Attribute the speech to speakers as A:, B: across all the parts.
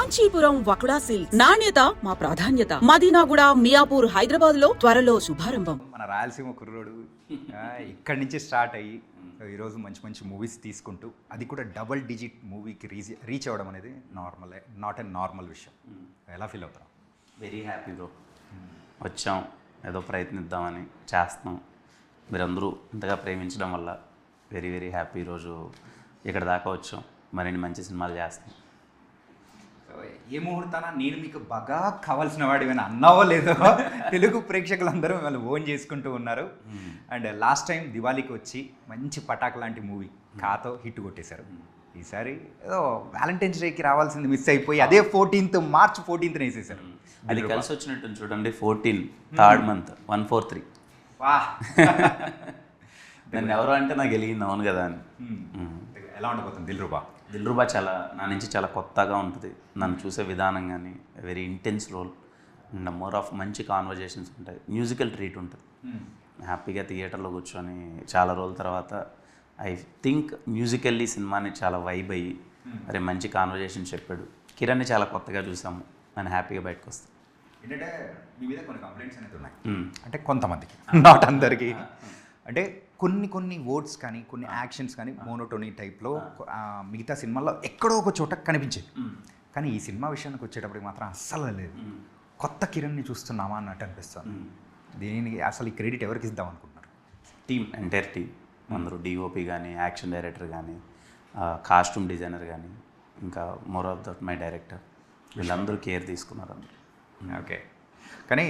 A: Kanchipuram వకుడా silks నాణ్యత మా ప్రాధాన్యత. మదీనాగూడ, మియాపూర్, హైదరాబాద్ లో త్వరలో శుభారంభం.
B: మన రాయలసీమ కుర్రోడు ఇక్కడి నుంచి స్టార్ట్ అయ్యి ఈరోజు మంచి మంచి మూవీస్ తీసుకుంటూ అది కూడా డబల్ డిజిట్ మూవీకి రీచ్ అవ్వడం అనేది నాట్ ఎ నార్మల్ విషయం. ఎలా ఫీల్ అవుతాం?
C: Very happy bro. వచ్చాం, ఏదో ప్రయత్నిద్దామని చేస్తున్నాం. మీరందరూ ఇంతగా ప్రేమించడం వల్ల వెరీ వెరీ హ్యాపీ. ఈరోజు ఇక్కడ దాకా వచ్చాం, మరిన్ని మంచి సినిమాలు చేస్తాం.
B: ఏ ముహూర్తాన నేను మీకు బాగా కావాల్సిన వాడు ఏమైనా అన్నావో లేదో తెలుగు ప్రేక్షకులందరూ మిమ్మల్ని ఓన్ చేసుకుంటూ ఉన్నారు. అండ్ లాస్ట్ టైం దివాళీకి వచ్చి మంచి పటాక్ లాంటి మూవీ కాతో హిట్ కొట్టేశారు. ఈసారి ఏదో వ్యాలంటైన్స్ డేకి రావాల్సింది మిస్ అయిపోయి అదే మార్చ్ 14th వేసేసారు.
C: అది కలిసి వచ్చినట్టు చూడండి. 14 థర్డ్ మంత్ 143.
B: వా
C: నన్ను ఎవరు అంటే నాకు వెలిగింది, అవును కదా అని.
B: ఎలా ఉండబోతుంది దిల్రుబా?
C: దిల్రుబా చాలా నా నుంచి చాలా కొత్తగా ఉంటుంది. నన్ను చూసే విధానం కానీ very intense role and more of మంచి కాన్వర్జేషన్స్ ఉంటాయి. మ్యూజికల్ ట్రీట్ ఉంటుంది. హ్యాపీగా థియేటర్లో కూర్చొని చాలా రోజుల తర్వాత ఐ థింక్ మ్యూజికల్లీ సినిమాని చాలా వైబ్ అయ్యి మరి మంచి కాన్వర్జేషన్ చెప్పాడు. కిరణ్ని చాలా కొత్తగా చూసాము, నేను హ్యాపీగా బయటకు వస్తాను.
B: ఏంటంటే మీ మీద కొన్ని కంప్లైంట్స్ అనేది ఉన్నాయి, అంటే కొంతమందికి, నాట్ అందరికీ. అంటే కొన్ని వర్డ్స్ కానీ కొన్ని యాక్షన్స్ కానీ మోనోటోనీ టైప్లో మిగతా సినిమాల్లో ఎక్కడో ఒక చోట కనిపించేది. కానీ ఈ సినిమా విషయానికి వచ్చేటప్పటికి మాత్రం అస్సలు లేదు. కొత్త కిరణ్ని చూస్తున్నామా అన్నట్టు అనిపిస్తుంది. దీనికి అసలు ఈ క్రెడిట్ ఎవరికి ఇద్దాం అనుకుంటున్నారు?
C: టీమ్, ఎంటైర్ టీమ్ అందరూ, డిఓపి కానీ, యాక్షన్ డైరెక్టర్ కానీ, కాస్ట్యూమ్ డిజైనర్ కానీ, ఇంకా more of that my director, వీళ్ళందరూ కేర్ తీసుకున్నారు అందరూ.
B: ఓకే. కానీ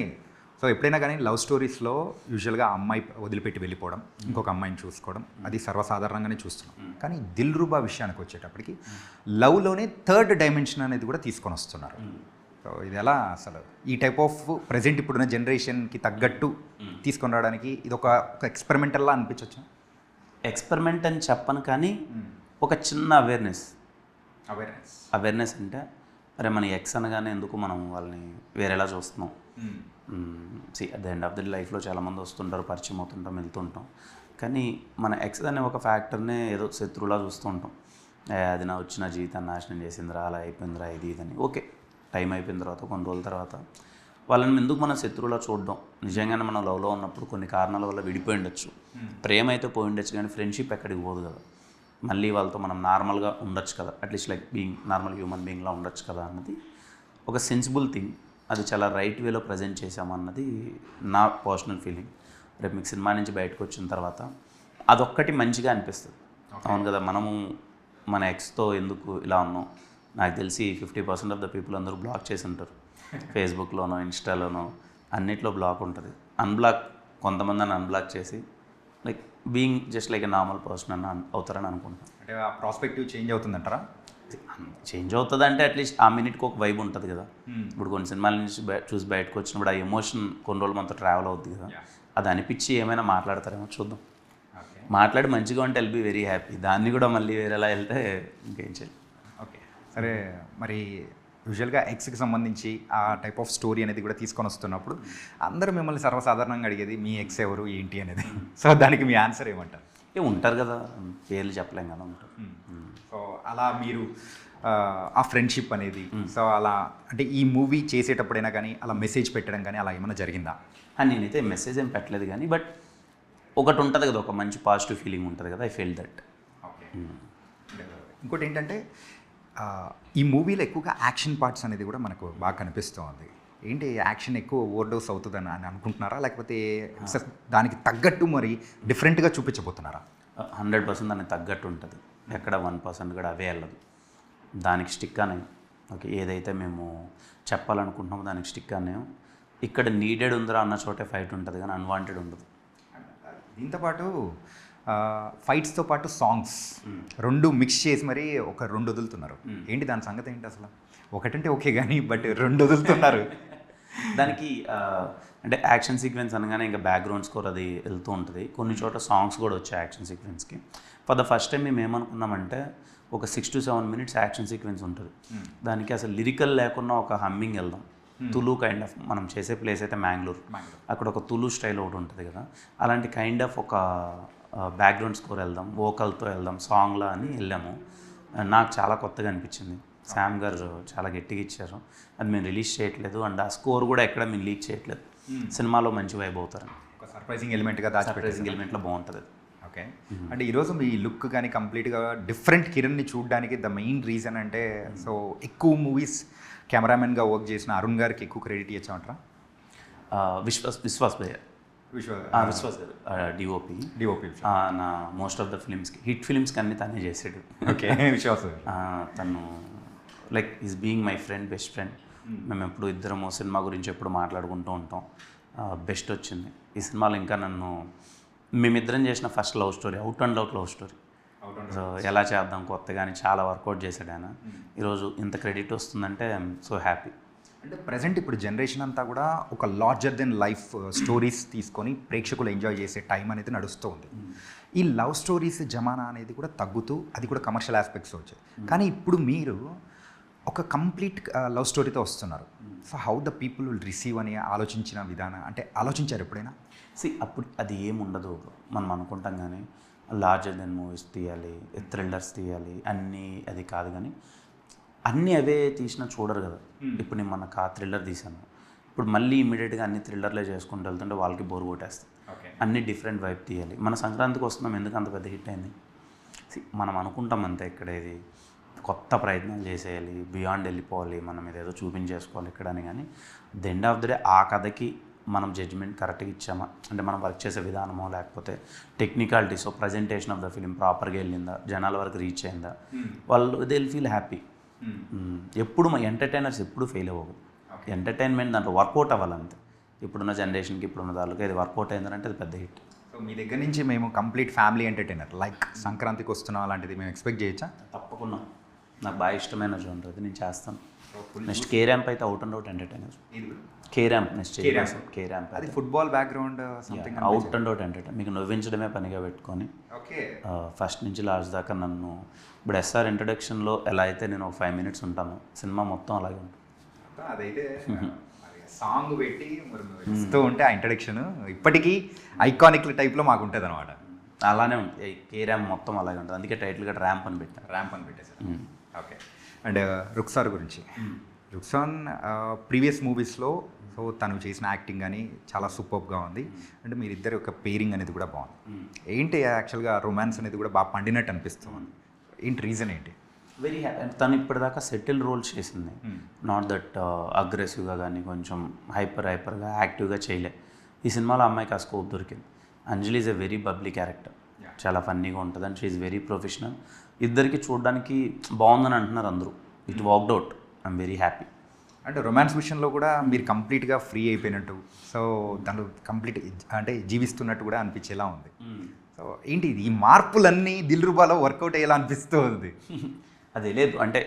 B: సో ఎప్పుడైనా కానీ లవ్ స్టోరీస్లో యూజువల్గా అమ్మాయి వదిలిపెట్టి వెళ్ళిపోవడం, ఇంకొక అమ్మాయిని చూసుకోవడం, అది సర్వసాధారణంగానే చూస్తున్నాం. కానీ దిల్రుబా విషయానికి వచ్చేటప్పటికి లవ్లోనే థర్డ్ డైమెన్షన్ అనేది కూడా తీసుకొని వస్తున్నారు. సో ఇది ఎలా అసలు ఈ టైప్ ఆఫ్ ప్రజెంట్ ఇప్పుడున్న జనరేషన్కి తగ్గట్టు తీసుకొని రావడానికి ఇది ఒక ఎక్స్పెరిమెంటల్లా అనిపించవచ్చు?
C: ఎక్స్పెరిమెంట్ అని చెప్పను, కానీ ఒక చిన్న అవేర్నెస్ అంటే అరే మన ఎక్స్ అనగానే ఎందుకు మనం వాళ్ళని వేరేలా చూస్తున్నాం. At the end of the లైఫ్లో చాలామంది వస్తుంటారు, పరిచయం అవుతుంటాం, వెళ్తుంటాం. కానీ మన ఎక్స్ అనే ఒక ఫ్యాక్టర్నే ఏదో శత్రువులా చూస్తూ ఉంటాం. అది నా వచ్చిన జీవితాన్ని నాశనం చేసిందిరా, అలా అయిపోయిందిరా, ఇది ఇదని. ఓకే, టైం అయిపోయిన తర్వాత కొన్ని రోజుల తర్వాత వాళ్ళని ఎందుకు మనం శత్రువులా చూడడం? నిజంగానే మనం లవ్లో ఉన్నప్పుడు కొన్ని కారణాల వల్ల విడిపోయి ఉండొచ్చు, ప్రేమ అయితే పోయి ఉండొచ్చు, కానీ ఫ్రెండ్షిప్ ఎక్కడికి పోదు కదా. మళ్ళీ వాళ్ళతో మనం నార్మల్గా ఉండొచ్చు కదా, at least like being normal human బీయింగ్లా ఉండొచ్చు కదా అన్నది ఒక సెన్సిబుల్ థింగ్. అది చాలా రైట్ వేలో ప్రజెంట్ చేసామన్నది నా పర్సనల్ ఫీలింగ్. రేపు మీకు సినిమా నుంచి బయటకు వచ్చిన తర్వాత అదొక్కటి మంచిగా అనిపిస్తుంది. అవును కదా, మనము మన ఎక్స్తో ఎందుకు ఇలా ఉన్నాం? నాకు తెలిసి 50% ఆఫ్ ద పీపుల్ అందరూ బ్లాక్ చేసి ఉంటారు. ఫేస్బుక్లోనో, ఇన్స్టాలోనో అన్నిట్లో బ్లాక్ ఉంటుంది. కొంతమంది అన్బ్లాక్ చేసి like being just like a normal person అవుతారని అనుకుంటాను.
B: అంటే ఆ ప్రాస్పెక్టివ్ చేంజ్ అవుతుందంటారా?
C: చేంజ్ అవుతుంది అంటే అట్లీస్ట్ ఆ మినిట్కి ఒక వైబ్ ఉంటుంది కదా. ఇప్పుడు కొన్ని సినిమాల నుంచి చూసి బయటకు వచ్చినప్పుడు ఆ ఎమోషన్ కొన్ని రోజులు మనతో ట్రావెల్ అవుతుంది కదా, అది అనిపించి ఏమైనా మాట్లాడతారేమో చూద్దాం. మాట్లాడి మంచిగా ఉంటే ఎల్ బీ వెరీ హ్యాపీ. దాన్ని కూడా మళ్ళీ వేరేలా వెళ్తే ఇంకేం చేయాలి.
B: ఓకే, సరే. మరి యూజువల్గా ఎక్స్కి సంబంధించి ఆ టైప్ ఆఫ్ స్టోరీ అనేది కూడా తీసుకొని వస్తున్నప్పుడు అందరూ మిమ్మల్ని సర్వసాధారణంగా అడిగేది మీ ఎక్స్ ఎవరు ఏంటి అనేది. సో దానికి మీ ఆన్సర్ ఏమంటారు?
C: ఉంటారు కదా, పేర్లు చెప్పలేం కదా, ఉంటారు.
B: సో అలా మీరు ఆ ఫ్రెండ్షిప్ అనేది, సో అలా అంటే ఈ మూవీ చేసేటప్పుడైనా కానీ అలా మెసేజ్ పెట్టడం కానీ అలా ఏమైనా జరిగిందా?
C: నేనైతే మెసేజ్ ఏం పెట్టలేదు, కానీ బట్ ఒకటి ఉంటుంది కదా, ఒక మంచి పాజిటివ్ ఫీలింగ్ ఉంటుంది కదా, ఐ ఫీల్ దట్.
B: ఓకే. ఇంకోటి ఏంటంటే ఈ మూవీలో ఎక్కువగా యాక్షన్ పార్ట్స్ అనేది కూడా మనకు బాగా కనిపిస్తూ ఉంది. ఏంటి యాక్షన్ ఎక్కువ ఓవర్ డోస్ అవుతుందని అనుకుంటున్నారా, లేకపోతే దానికి తగ్గట్టు మరి డిఫరెంట్గా చూపించబోతున్నారా?
C: 100% దానికి తగ్గట్టు ఉంటుంది. ఎక్కడ 1% కూడా అవే వెళ్ళదు. దానికి స్టిక్ అనే ఓకే, ఏదైతే మేము చెప్పాలనుకుంటున్నామో దానికి స్టిక్ అనే. ఇక్కడ నీడెడ్ ఉందిరా అన్న చోటే ఫైట్ ఉంటుంది, కానీ అన్వాంటెడ్ ఉండదు.
B: దీంతోపాటు ఫైట్స్తో పాటు సాంగ్స్ రెండు మిక్స్ చేసి మరి ఒక 2 వదులుతున్నారు. ఏంటి దాని సంగతి ఏంటి అసలు? ఒకటంటే ఓకే కానీ బట్ 2 వదులుతున్నారు.
C: దానికి అంటే యాక్షన్ సీక్వెన్స్ అనగానే ఇంకా బ్యాక్గ్రౌండ్ స్కోర్ అది వెళ్తూ ఉంటుంది. కొన్ని చోట్ల సాంగ్స్ కూడా వచ్చాయి యాక్షన్ సీక్వెన్స్కి. ఫర్ ద ఫస్ట్ టైం మేము ఏమనుకున్నామంటే ఒక 6 to 7 minutes యాక్షన్ సీక్వెన్స్ ఉంటుంది. దానికి అసలు లిరికల్ లేకుండా ఒక హమ్మింగ్ వెళ్దాం. తులు కైండ్ ఆఫ్ మనం చేసే ప్లేస్ అయితే మ్యాంగ్లూర్, అక్కడ ఒక తులు స్టైల్ ఒకటి ఉంటుంది కదా, అలాంటి కైండ్ ఆఫ్ ఒక బ్యాక్గ్రౌండ్ స్కోర్ వెళ్దాం, వోకల్తో వెళ్దాం, సాంగ్లా అని వెళ్ళాము. నాకు చాలా కొత్తగా అనిపించింది. శామ్ గారు చాలా గట్టిగా ఇచ్చారు. అది మేము రిలీజ్ చేయట్లేదు అండ్ ఆ స్కోర్ కూడా ఎక్కడ మేము లీక్ చేయట్లేదు. సినిమాలో మంచి వైబ్ అవుతారని.
B: ఒక సర్ప్రైజింగ్ ఎలిమెంట్గా దాచిపెట్టేసి
C: సర్ప్రైజింగ్ ఎలిమెంట్లో బాగుంటుంది.
B: ఓకే. అంటే ఈరోజు మీ లుక్ కానీ కంప్లీట్గా డిఫరెంట్ కిరణ్ని చూడడానికి ద మెయిన్ రీజన్ అంటే సో ఎక్కువ మూవీస్ కెమెరామెన్గా వర్క్ చేసిన అరుణ్ గారికి ఎక్కువ క్రెడిట్ ఇచ్చామంటారా?
C: విశ్వాస్ భయ్య, విశ్వాస్ గారు డిఓపి. నా మోస్ట్ ఆఫ్ ద ఫిలిమ్స్కి హిట్ ఫిలిమ్స్కి అన్ని తనే చేసాడు.
B: ఓకే. విశ్వాస్
C: తను like is being my friend, best friend. మేము ఎప్పుడు ఇద్దరము సినిమా గురించి ఎప్పుడు మాట్లాడుకుంటూ ఉంటాం. బెస్ట్ వచ్చింది ఈ సినిమాలో. ఇంకా నన్ను మేమిద్దరం చేసిన first love story, out and out love story. So ఎలా చేద్దాం కొత్తగా అని చాలా వర్కౌట్ చేశాడు ఆయన. ఈరోజు ఇంత క్రెడిట్ వస్తుందంటే ఐఎమ్ సో హ్యాపీ.
B: అంటే ప్రజెంట్ ఇప్పుడు జనరేషన్ అంతా కూడా ఒక లార్జర్ దెన్ లైఫ్ స్టోరీస్ తీసుకొని ప్రేక్షకులు ఎంజాయ్ చేసే టైం అనేది నడుస్తూ ఉంది. ఈ లవ్ స్టోరీస్ జమానా అనేది కూడా తగ్గుతూ అది కూడా కమర్షియల్ ఆస్పెక్ట్స్ వచ్చాయి. కానీ ఇప్పుడు మీరు ఒక కంప్లీట్ లవ్ స్టోరీతో వస్తున్నారు. So how the people will receive అని ఆలోచించిన విధానం అంటే ఆలోచించారు ఎప్పుడైనా?
C: అప్పుడు అది ఏముండదు. మనం అనుకుంటాం కానీ లార్జర్ దెన్ మూవీస్ తీయాలి, థ్రిల్లర్స్ తీయాలి అన్నీ, అది కాదు. కానీ అన్నీ అవే తీసినా చూడరు కదా. ఇప్పుడు నేను మనకు ఆ థ్రిల్లర్ తీశాను, ఇప్పుడు మళ్ళీ ఇమీడియట్గా అన్ని థ్రిల్లర్లే చేసుకుంటూ వెళ్తుంటే వాళ్ళకి బోర్ కొట్టేస్తుంది. అన్ని డిఫరెంట్ వైపు తీయాలి. మన సంక్రాంతికి వస్తున్నాం, ఎందుకు అంత పెద్ద హిట్ అయింది? మనం అనుకుంటాం అంతే. ఇక్కడ ఇది కొత్త ప్రయత్నాలు చేసేయాలి, బియాండ్ వెళ్ళిపోవాలి, మనం ఇదేదో చూపించేసుకోవాలి ఇక్కడ అని. కానీ the end of the day ఆ కథకి మనం జడ్జిమెంట్ కరెక్ట్గా ఇచ్చామా, అంటే మనం వర్క్ చేసే విధానమో లేకపోతే technicalities, presentation of the film ప్రాపర్గా వెళ్ళిందా, జనాల వరకు రీచ్ అయిందా, వాళ్ళు దే విల్ ఫీల్ హ్యాపీ. ఎప్పుడు మా ఎంటర్టైనర్స్ ఎప్పుడు ఫెయిల్ అవ్వదు. ఎంటర్టైన్మెంట్ దాంట్లో వర్కౌట్ అవ్వాలంతే. ఇప్పుడున్న జనరేషన్కి ఇప్పుడున్న దానికి ఇది వర్కౌట్ అయిందంటే అది పెద్ద హిట్.
B: సో మీ దగ్గర నుంచి మేము కంప్లీట్ ఫ్యామిలీ ఎంటర్టైనర్ లైక్ సంక్రాంతికి వస్తున్నాం అలాంటిది మేము ఎక్స్పెక్ట్ చేయొచ్చా?
C: తప్పకుండా. నాకు బాగా ఇష్టమైన జోనర్ అది, నేను చేస్తాను. నెక్స్ట్ కే ర్యాంప్ అయితే out and out entertainer. K ramp next K ramp
B: అది football background something
C: out and out entertainer. మీకు నవ్వించడమే పనిగా పెట్టుకొని ఫస్ట్ నుంచి లాస్ట్ దాకా నన్ను ఇప్పుడు ఎస్ఆర్ ఇంట్రడక్షన్లో ఎలా అయితే నేను ఒక 5 minutes ఉంటాను, సినిమా మొత్తం అలాగే ఉంటుంది.
B: అదైతే సాంగ్ పెట్టి ఇస్తూ ఉంటే ఆ ఇంట్రడక్షన్ ఇప్పటికీ ఐకానిక్ టైప్లో మాకు ఉంటుంది అనమాట.
C: అలానే ఉంటుంది. కే ర్యాంప్ మొత్తం అలాగే ఉంటుంది. అందుకే టైటిల్ గట్రా ర్యాంప్ అని
B: పెట్టేశారు. ఓకే. అండ్ రుక్సార్ గురించి, రుక్సాన్ ప్రీవియస్ మూవీస్లో సో తను చేసిన యాక్టింగ్ కానీ చాలా సూపర్గా ఉంది. అంటే మీరిద్దరు ఒక పేరింగ్ అనేది కూడా బాగుంది. ఏంటి యాక్చువల్గా రొమాన్స్ అనేది కూడా బాగా పండినట్టు అనిపిస్తుంది. ఏంటి రీజన్ ఏంటి?
C: Very happy. అంటే తను ఇప్పటిదాకా సెటిల్ రోల్స్ చేసింది. నాట్ దట్ అగ్రెసివ్గా కానీ కొంచెం హైపర్గా యాక్టివ్గా చేయలే. ఈ సినిమాలో అమ్మాయికి ఆ స్కోప్ దొరికింది. Anjali is a very bubbly character, చాలా ఫన్నీగా ఉంటుంది and she is very professional. ఇద్దరికి చూడడానికి బాగుందని అంటున్నారు అందరూ. It worked out. I'm very happy.
B: అంటే రొమాన్స్ విషయంలో కూడా మీరు కంప్లీట్గా ఫ్రీ అయిపోయినట్టు, సో దాంట్లో కంప్లీట్ అంటే జీవిస్తున్నట్టు కూడా అనిపించేలా ఉంది. సో ఏంటి ఈ మార్పులన్నీ దిల్రుబాలో వర్కౌట్ అయ్యేలా అనిపిస్తూ ఉంది?
C: అదే లేదు అంటే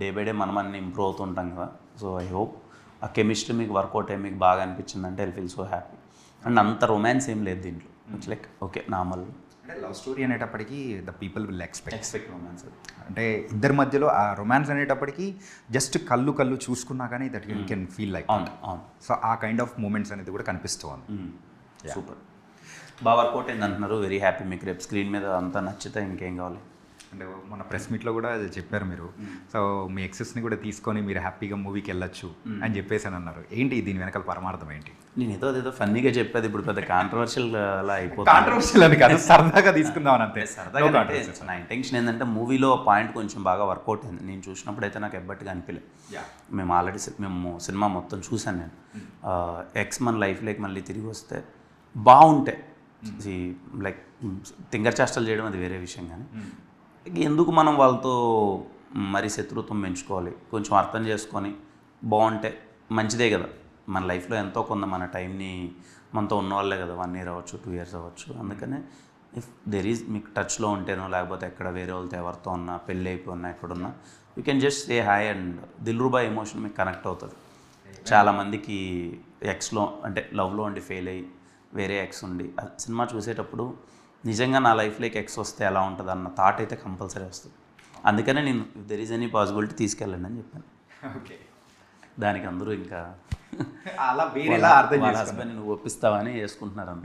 C: డే బై డే మనం అన్ని ఇంప్రూవ్ అవుతుంటాం కదా. సో ఐ హోప్ ఆ కెమిస్ట్రీ మీకు వర్కౌట్ అయ్యి మీకు బాగా అనిపించిందంటే I feel so happy. And అంత రొమాన్స్ ఏం లేదు దీంట్లో. It's like okay normal.
B: అంటే లవ్ స్టోరీ అనేటప్పటికీ the people will expect
C: romance.
B: అంటే ఇద్దరి మధ్యలో ఆ రొమాన్స్ అనేటప్పటికీ జస్ట్ కళ్ళు చూసుకున్నా కానీ that you can feel like.
C: అవును.
B: సో ఆ కైండ్ ఆఫ్ మూమెంట్స్ అనేది కూడా కనిపిస్తూ ఉంది.
C: సూపర్. బాగా వర్కౌట్ అయింది అంటున్నారు. Very happy. మీకు రేపు స్క్రీన్ మీద అంతా నచ్చితే ఇంకేం కావాలి?
B: అంటే మన ప్రెస్ మీట్లో కూడా అది చెప్పారు మీరు. సో మీ ఎక్సెస్ని కూడా తీసుకొని మీరు హ్యాపీగా మూవీకి వెళ్ళొచ్చు అని చెప్పేసి అని అన్నారు. ఏంటి దీని వెనకాల పరమార్థం ఏంటి?
C: నేను ఏదో ఫన్నీగా చెప్పేది ఇప్పుడు పెద్ద కాంట్రవర్షియల్ అలా అయిపోతుంది.
B: కాంట్రవర్షియల్ అని కాదు, సరదాగా తీసుకుందాం అని అంతే.
C: సరదాగా అంటే నా ఇంటెన్షన్ ఏంటంటే మూవీలో పాయింట్ కొంచెం బాగా వర్కౌట్ అయింది. నేను చూసినప్పుడు అయితే నాకు ఎబ్బట్టిగా అనిపించలేదు. మేము సినిమా మొత్తం చూశాను నేను. ఎక్స్ మన లైఫ్లోకి మళ్ళీ తిరిగి వస్తే బాగుంటే లైక్ తింగర్ చేష్టలు చేయడం అది వేరే విషయం. కానీ ఎందుకు మనం వాళ్ళతో మరి శత్రుత్వం పెంచుకోవాలి? కొంచెం అర్థం చేసుకొని బాగుంటే మంచిదే కదా. మన లైఫ్లో ఎంతో కొంత మన టైంని మనతో ఉన్నవాళ్ళే కదా, 1 year అవ్వచ్చు, 2 years అవ్వచ్చు. అందుకనే ఇఫ్ దెర్ ఈజ్ మీకు టచ్లో ఉంటేనో లేకపోతే ఎక్కడ వేరే వాళ్ళతో ఎవరితో ఉన్నా పెళ్ళి అయిపోయినా ఎక్కడున్నా you can just say hi and Dilruba emotion మీకు కనెక్ట్ అవుతుంది. చాలామందికి ఎక్స్లో అంటే లవ్లో ఉండి ఫెయిల్ అయ్యి వేరే ఎక్స్ ఉండి సినిమా చూసేటప్పుడు నిజంగా నా లైఫ్లోకి ఎక్స్ వస్తే ఎలా ఉంటుంది అన్న థాట్ అయితే కంపల్సరీ వస్తుంది. అందుకనే నేను if there is any possibility తీసుకెళ్ళండి అని చెప్పాను.
B: ఓకే.
C: దానికి అందరూ ఇంకా
B: అలా వేరేలా అర్థం
C: హస్బెండ్ నువ్వు ఒప్పిస్తావని వేసుకుంటున్నారు అంత.